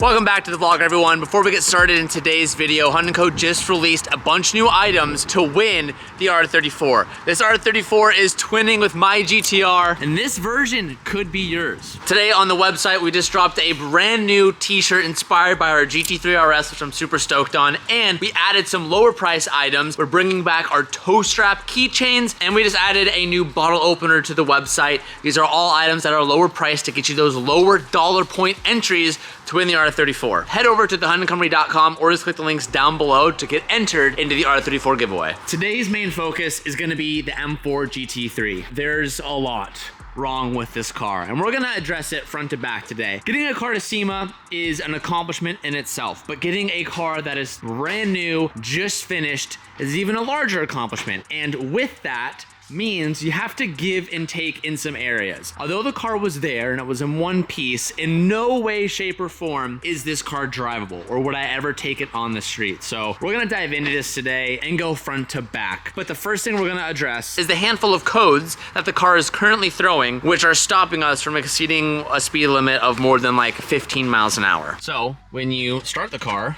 Welcome back to the vlog, everyone. Before we get started in today's video, Hunt & Co just released a bunch of new items to win the R34. This R34 is twinning with my GTR, and this version could be yours. Today on the website, we just dropped a brand new t-shirt inspired by our GT3 RS, which I'm super stoked on, and we added some lower price items. We're bringing back our toe strap keychains, and we just added a new bottle opener to the website. These are all items that are lower priced to get you those lower dollar point entries to win the R34. Head over to thehuntandcompany.com or just click the links down below to get entered into the R34 giveaway. Today's main focus is gonna be the M4 GT3. There's a lot wrong with this car, and we're gonna address it front to back today. Getting a car to SEMA is an accomplishment in itself, but getting a car that is brand new, just finished, is even a larger accomplishment. And with that, means you have to give and take in some areas. Although the car was there and it was in one piece, in no way, shape, or form is this car drivable, or would I ever take it on the street. So we're gonna dive into this today and go front to back. But the first thing we're gonna address is the handful of codes that the car is currently throwing, which are stopping us from exceeding a speed limit of more than like 15 miles an hour. So when you start the car,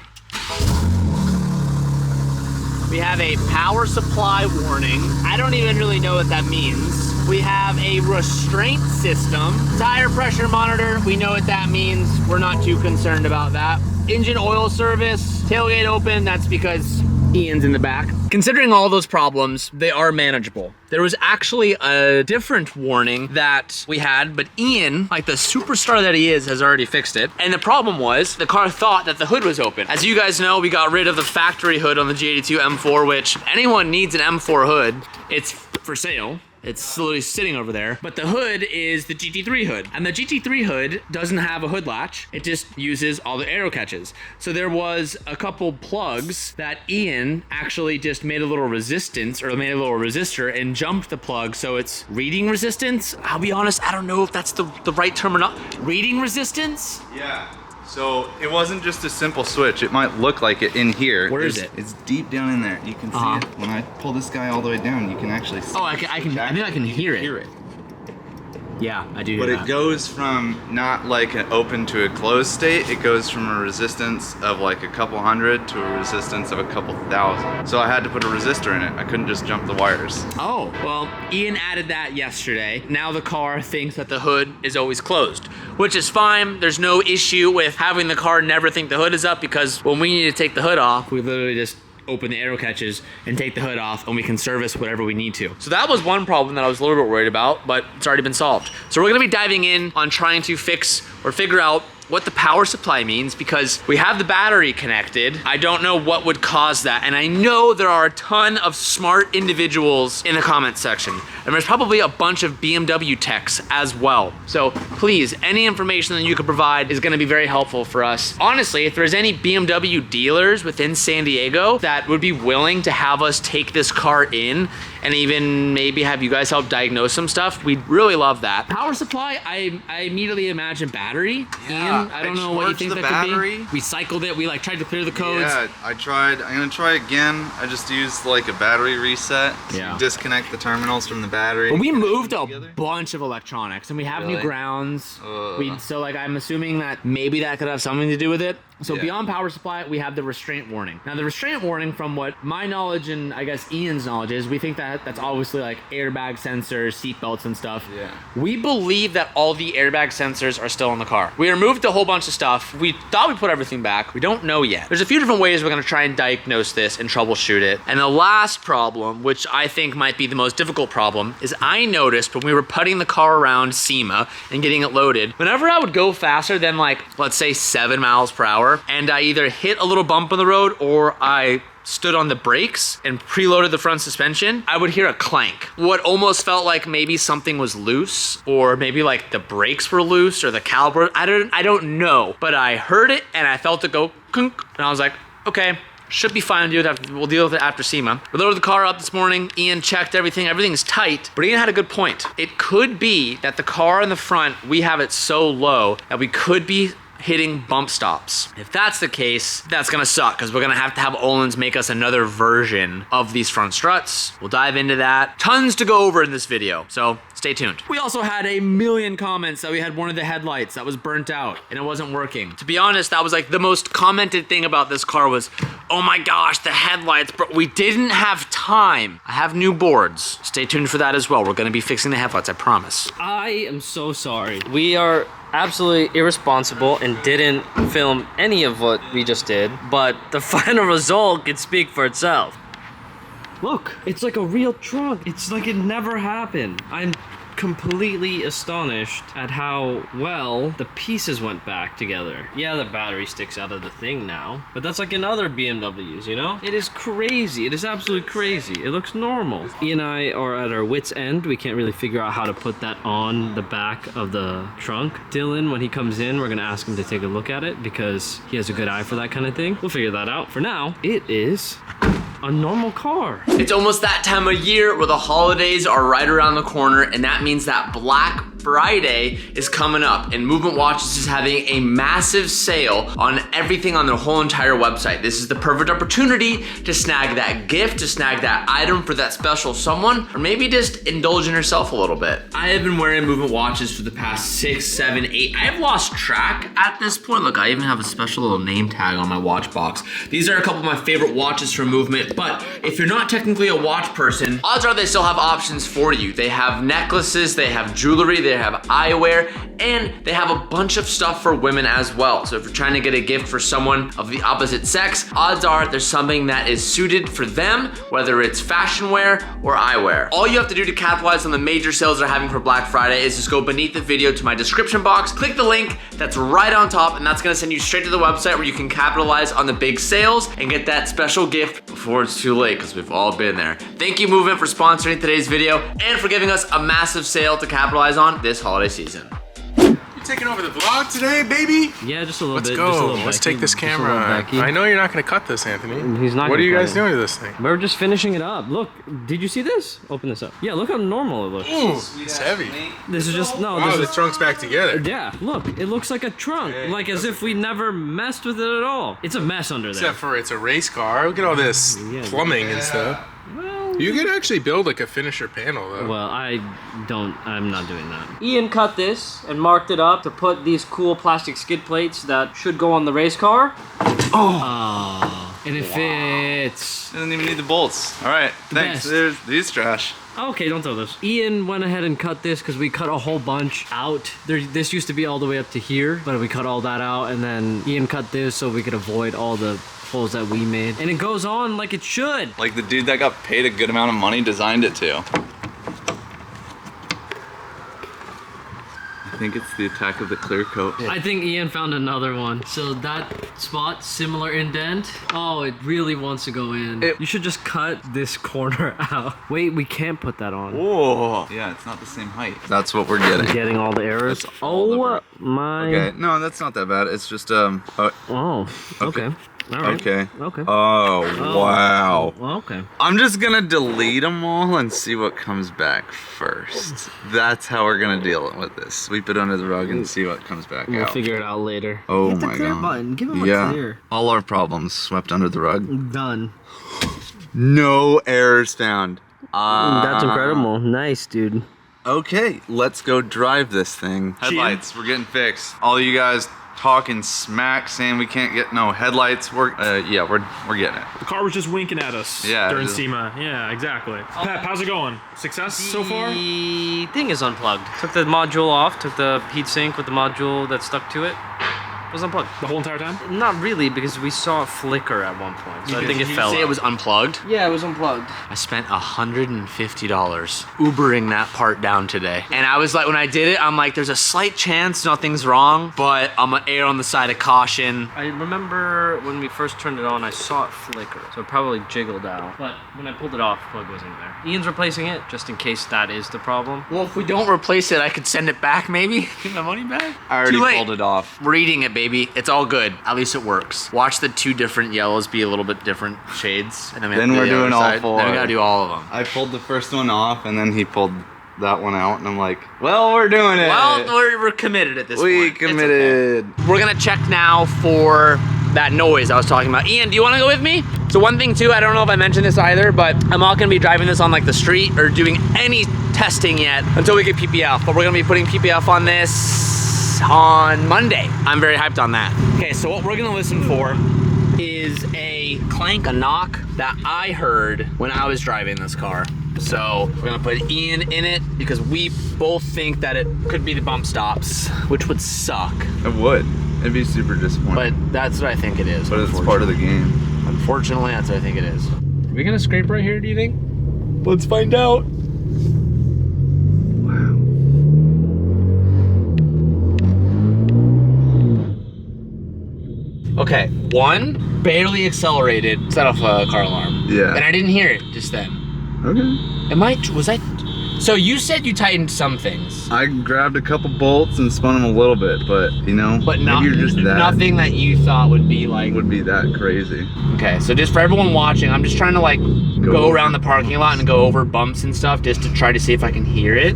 we have a power supply warning. I don't even really know what that means. We have a restraint system. Tire pressure monitor, we know what that means. We're not too concerned about that. Engine oil service, tailgate open, that's because Ian's in the back. Considering all those problems, they are manageable. There was actually a different warning that we had, but Ian, like the superstar that he is, has already fixed it. And the problem was, the car thought that the hood was open. As you guys know, we got rid of the factory hood on the G82 M4, which anyone needs an M4 hood. It's for sale. It's literally sitting over there, but the hood is the GT3 hood, and the GT3 hood doesn't have a hood latch. It just uses all the aero catches. So there was a couple plugs that Ian actually just made a little resistance, or made a little resistor and jumped the plug, so it's reading resistance. I'll be honest, I don't know if that's the right term or not. Reading resistance? Yeah. So it wasn't just a simple switch. It might look like it in here. Where is it? It's deep down in there. You can see it. When I pull this guy all the way down, you can actually see. Oh, I think I can hear it. Yeah, I do hear But that. it goes from not like an open to a closed state. It goes from a resistance of like a couple hundred to a resistance of a couple thousand. So I had to put a resistor in it. I couldn't just jump the wires. Oh, well, Ian added that yesterday. Now the car thinks that the hood is always closed, which is fine. There's no issue with having the car never think the hood is up, because when we need to take the hood off, we literally just open the aero catches and take the hood off, and we can service whatever we need to. So that was one problem that I was a little bit worried about, but it's already been solved. So we're gonna be diving in on trying to fix or figure out what the power supply means, because we have the battery connected. I don't know what would cause that, and I know there are a ton of smart individuals in the comments section, and there's probably a bunch of BMW techs as well. So please, any information that you could provide is gonna be very helpful for us. Honestly, if there's any BMW dealers within San Diego that would be willing to have us take this car in and even maybe have you guys help diagnose some stuff, we'd really love that. Power supply, I immediately imagine battery. Yeah. I don't know what you think that battery. could be. We cycled it, we like tried to clear the codes. Yeah, I tried. I'm gonna try again. I just used like a battery reset. Yeah. To disconnect the terminals from the battery. But we moved a bunch of electronics, and we have new Really? grounds. So like I'm assuming that maybe that could have something to do with it. So Yeah. beyond power supply, we have the restraint warning. Now the restraint warning, from what my knowledge and I guess Ian's knowledge is, we think that that's obviously like airbag sensors, seat belts and stuff. Yeah. We believe that all the airbag sensors are still in the car. We removed a whole bunch of stuff. We thought we put everything back. We don't know yet. There's a few different ways we're gonna try and diagnose this and troubleshoot it. And the last problem, which I think might be the most difficult problem, is I noticed when we were putting the car around SEMA and getting it loaded, whenever I would go faster than like, let's say 7 miles per hour, and I either hit a little bump on the road or I stood on the brakes and preloaded the front suspension, I would hear a clank. What almost felt like maybe something was loose, or maybe like the brakes were loose or the caliper. I don't know, but I heard it and I felt it go kunk, and I was like, okay, should be fine. We'll deal with it after SEMA. We loaded the car up this morning. Ian checked everything. Everything's tight, but Ian had a good point. It could be that the car in the front, we have it so low that we could be hitting bump stops. If that's the case, that's gonna suck because we're gonna have to have Öhlins make us another version of these front struts. We'll dive into that. Tons to go over in this video, so stay tuned. We also had a million comments that we had one of the headlights that was burnt out and it wasn't working. To be honest, that was like the most commented thing about this car was, oh my gosh, the headlights, but we didn't have time. I have new boards. Stay tuned for that as well. We're gonna be fixing the headlights, I promise. I am so sorry. We are absolutely irresponsible and didn't film any of what we just did, but the final result can speak for itself. Look, it's like a real trunk. It's like it never happened. I'm completely astonished at how well the pieces went back together. Yeah, the battery sticks out of the thing now, but that's like in other BMWs, you know? It is crazy. It is absolutely crazy. It looks normal. E and I are at our wit's end. We can't really figure out how to put that on the back of the trunk. Dylan, when he comes in, we're gonna ask him to take a look at it because he has a good eye for that kind of thing. We'll figure that out. For now, it is a normal car. It's almost that time of year where the holidays are right around the corner, and that means that Black Friday is coming up, and Movement Watches is having a massive sale on everything on their whole entire website. This is the perfect opportunity to snag that gift, to snag that item for that special someone, or maybe just indulge in yourself a little bit. I have been wearing Movement Watches for the past 6, 7, 8. I have lost track at this point. Look, I even have a special little name tag on my watch box. These are a couple of my favorite watches from Movement, but if you're not technically a watch person, odds are they still have options for you. They have necklaces, they have jewelry, they have eyewear, and they have a bunch of stuff for women as well. So if you're trying to get a gift for someone of the opposite sex, odds are there's something that is suited for them, whether it's fashion wear or eyewear. All you have to do to capitalize on the major sales they're having for Black Friday is just go beneath the video to my description box, click the link that's right on top, and that's gonna send you straight to the website where you can capitalize on the big sales and get that special gift before it's too late, because we've all been there. Thank you, Movement, for sponsoring today's video and for giving us a massive sale to capitalize on this holiday season. You taking over the vlog today, baby? Yeah, just a little Let's bit. go. Just a little Let's Becky. take this Just a little camera. Becky. I know you're not going to cut this, Anthony. He's not. What are you gonna guys cut it. doing to this thing? We're just finishing it up. Look, did you see this? Open this up. Yeah, look how normal it looks. Ooh, it's heavy. This is just, no, Wow, this the is, trunk's back together. yeah, look, it looks like a trunk. Okay. Like as if we never messed with it at all. It's a mess under there. Except for it's a race car. Look at all this plumbing and stuff. You could actually build like a finisher panel though. Well, I'm not doing that. Ian cut this and marked it up to put these cool plastic skid plates that should go on the race car. Oh, and it fits. Doesn't even need the bolts. All right, thanks. Best. There's these trash. Okay, don't throw this. Ian went ahead and cut this because we cut a whole bunch out. This used to be all the way up to here, but we cut all that out, and then Ian cut this so we could avoid all the holes that we made. And it goes on like it should. Like the dude that got paid a good amount of money designed it to. I think it's the attack of the clear coat. I think Ian found another one. So that spot, similar indent. Oh, it really wants to go in. You should just cut this corner out. Wait, we can't put that on. Whoa. Yeah, it's not the same height. That's what we're getting. Getting all the errors. That's all Oh my. Okay, no, that's not that bad. It's just Oh, okay. All right. Okay. Okay. Oh, wow. Okay. I'm just gonna delete them all and see what comes back first. That's how we're gonna deal with this. Sweep it under the rug and see what comes back We'll out. figure it out later. Oh Hit the my clear god. button. Give him Yeah. a clear. All our problems swept under the rug. Done. No errors found. That's incredible. Nice, dude. Okay, let's go drive this thing. Headlights, we're getting fixed. All you guys talking smack saying we can't get no headlights. We're getting it. The car was just winking at us during SEMA. Yeah, exactly. Pep, how's it going? Success so far? The thing is unplugged. Took the module off, took the heatsink with the module that stuck to it. It was unplugged. The whole entire time? Not really, because we saw it flicker at one point. So I think it Did you fell say out. it was unplugged? Yeah, it was unplugged. I spent $150 Ubering that part down today. And I was like, when I did it, I'm like, there's a slight chance nothing's wrong, but I'm gonna err on the side of caution. I remember when we first turned it on, I saw it flicker. So it probably jiggled out. But when I pulled it off, the plug wasn't there. Ian's replacing it, just in case that is the problem. Well, if we don't replace it, I could send it back maybe? Get my money back? I already Too late. pulled it off. We're eating it, baby. It's all good. At least it works. Watch the two different yellows be a little bit different shades. And then we have Then to do we're the other doing all side. four. Then we gotta do all of them. I pulled the first one off and then he pulled that one out, and I'm like, well, we're doing it. Well, we're committed at this point. We It's committed. okay. We're gonna check now for that noise I was talking about. Ian, do you wanna go with me? So one thing too, I don't know if I mentioned this either, but I'm not gonna be driving this on like the street or doing any testing yet until we get PPF, but we're gonna be putting PPF on this on Monday. I'm very hyped on that. Okay, so what we're gonna listen for is a clank, a knock that I heard when I was driving this car. So we're gonna put Ian in it because we both think that it could be the bump stops, which would suck. It would. It'd be super disappointing. But that's what I think it is. But it's part of the game. Unfortunately, that's what I think it is. Are we gonna scrape right here, do you think? Let's find out. Okay, one, barely accelerated, set off a car alarm. Yeah. And I didn't hear it just then. Okay. So you said you tightened some things. I grabbed a couple bolts and spun them a little bit, but you know, But maybe you're just that. nothing that you thought would be like... Would be that crazy. Okay, so just for everyone watching, I'm just trying to like go around the parking lot and go over bumps and stuff just to try to see if I can hear it.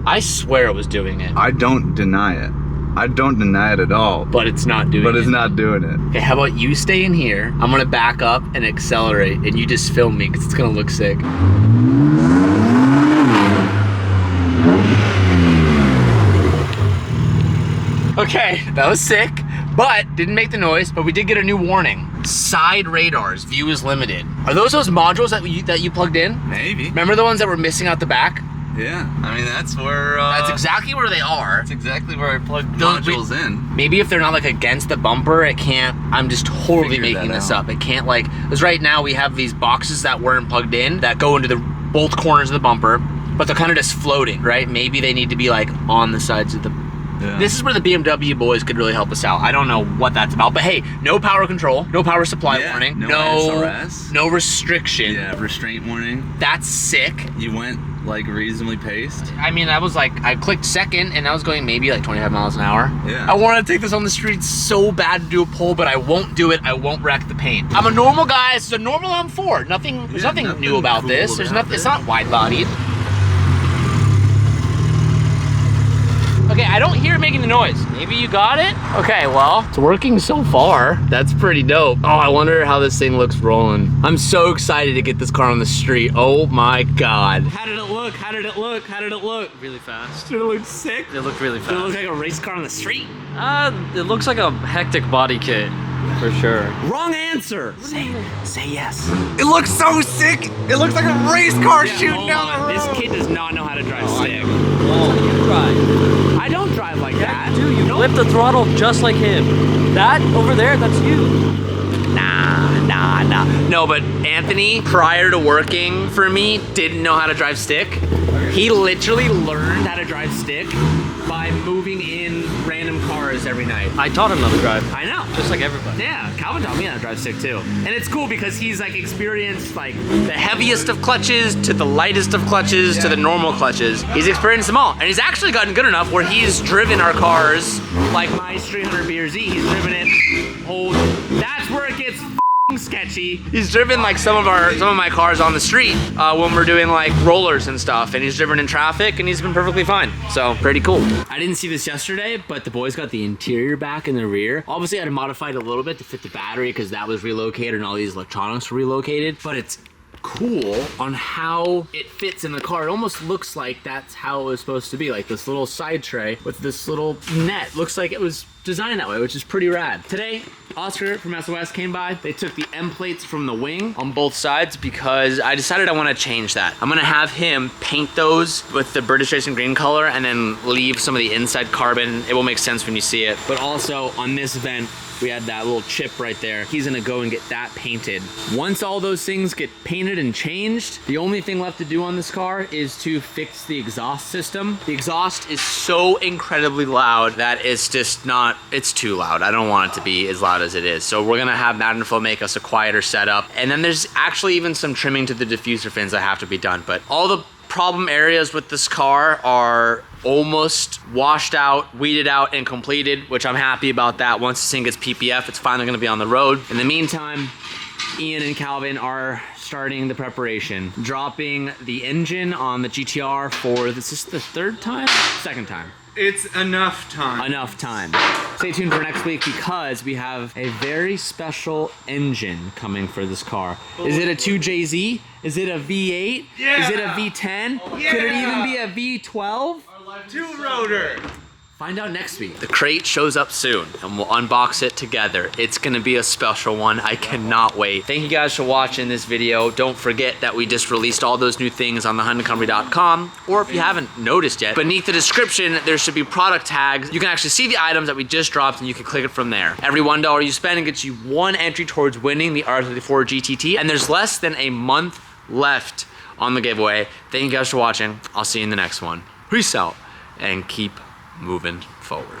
I swear it was doing it. I don't deny it. I don't deny it at all. But it's not doing it. But it's not doing it. Okay, how about you stay in here? I'm gonna back up and accelerate, and you just film me, because it's gonna look sick. Okay, that was sick, but didn't make the noise, but we did get a new warning. Side radars, view is limited. Are those modules that you plugged in? Maybe. Remember the ones that were missing out the back? Yeah. I mean, that's where... That's exactly where they are. That's exactly where I plugged Those- modules in. Maybe if they're not like against the bumper, it can't, I'm just totally Figure making that this out. up. It can't like, because right now we have these boxes that weren't plugged in that go into both corners of the bumper, but they're kind of just floating, right? Maybe they need to be like on the sides of the... Yeah. This is where the BMW boys could really help us out. I don't know what that's about, but hey, no power control, no power supply warning, no SRS. no restriction. Yeah, restraint warning. That's sick. You went like reasonably paced. I mean, I was like, I clicked second and I was going maybe like 25 miles an hour. Yeah. I want to take this on the street so bad to do a pull, but I won't do it. I won't wreck the paint. I'm a normal guy. It's a normal M4. There's nothing new about cool this. There's about nothing. It's this. not wide bodied. Okay, I don't hear it making the noise. Maybe you got it? Okay, well, it's working so far. That's pretty dope. Oh, I wonder how this thing looks rolling. I'm so excited to get this car on the street. Oh my God. How did it look? How did it look? How did it look? Really fast. Did it look sick? It looked really Did it look fast. like a race car on the street? It looks like a hectic body kit, for sure. Wrong answer. Say yes. It looks so sick. It looks like a race car shooting Hold down on. the road. This kid does not know how to drive stick. Oh, you drive. I don't drive like that. Dude, you flip the throttle just like him. That over there, that's you. Nah. No, but Anthony, prior to working for me, didn't know how to drive stick. He literally learned how to drive stick by moving in random cars every night. I taught him how to drive. I know. Just like everybody. Yeah, Calvin taught me how to drive stick too. And it's cool because he's like experienced like the heaviest of clutches to the lightest of clutches to the normal clutches. He's experienced them all. And he's actually gotten good enough where he's driven our cars like my 300 BRZ. He's driven it. Oh, that's where it gets sketchy. He's driven like some of my cars on the street when we're doing like rollers and stuff, and he's driven in traffic and he's been perfectly fine. So pretty cool. I didn't see this yesterday, but the boys got the interior back and the rear. Obviously I had to modify it a little bit to fit the battery because that was relocated and all these electronics were relocated, but it's cool on how it fits in the car. It almost looks like that's how it was supposed to be, like this little side tray with this little net. Looks like it was designed that way, which is pretty rad. Today, Oscar from SOS came by. They took the M plates from the wing on both sides because I decided I want to change that. I'm gonna have him paint those with the British Racing green color and then leave some of the inside carbon. It will make sense when you see it. But also on this vent, we had that little chip right there. He's gonna go and get that painted. Once all those things get painted and changed, the only thing left to do on this car is to fix the exhaust system. The exhaust is so incredibly loud that it's just not, it's too loud. I don't want it to be as loud as it is. So we're gonna have Matt and Phil make us a quieter setup. And then there's actually even some trimming to the diffuser fins that have to be done. But all the problem areas with this car are almost washed out, weeded out, and completed, which I'm happy about that. Once this thing gets PPF, it's finally gonna be on the road. In the meantime, Ian and Calvin are starting the preparation, dropping the engine on the GTR for, this is the third time? Second time. It's enough time. Enough time. Stay tuned for next week because we have a very special engine coming for this car. Is it a 2JZ? Is it a V8? Yeah. Is it a V10? Yeah. Could it even be a V12? Two-rotor. Find out next week. The crate shows up soon and we'll unbox it together. It's gonna be a special one. I cannot wait. Thank you guys for watching this video. Don't forget that we just released all those new things on thehyundaicompany.com, or if you haven't noticed yet, beneath the description, there should be product tags. You can actually see the items that we just dropped and you can click it from there. Every $1 you spend gets you 1 entry towards winning the R34 GT3, and there's less than a month left on the giveaway. Thank you guys for watching. I'll see you in the next one. Peace out and keep moving forward.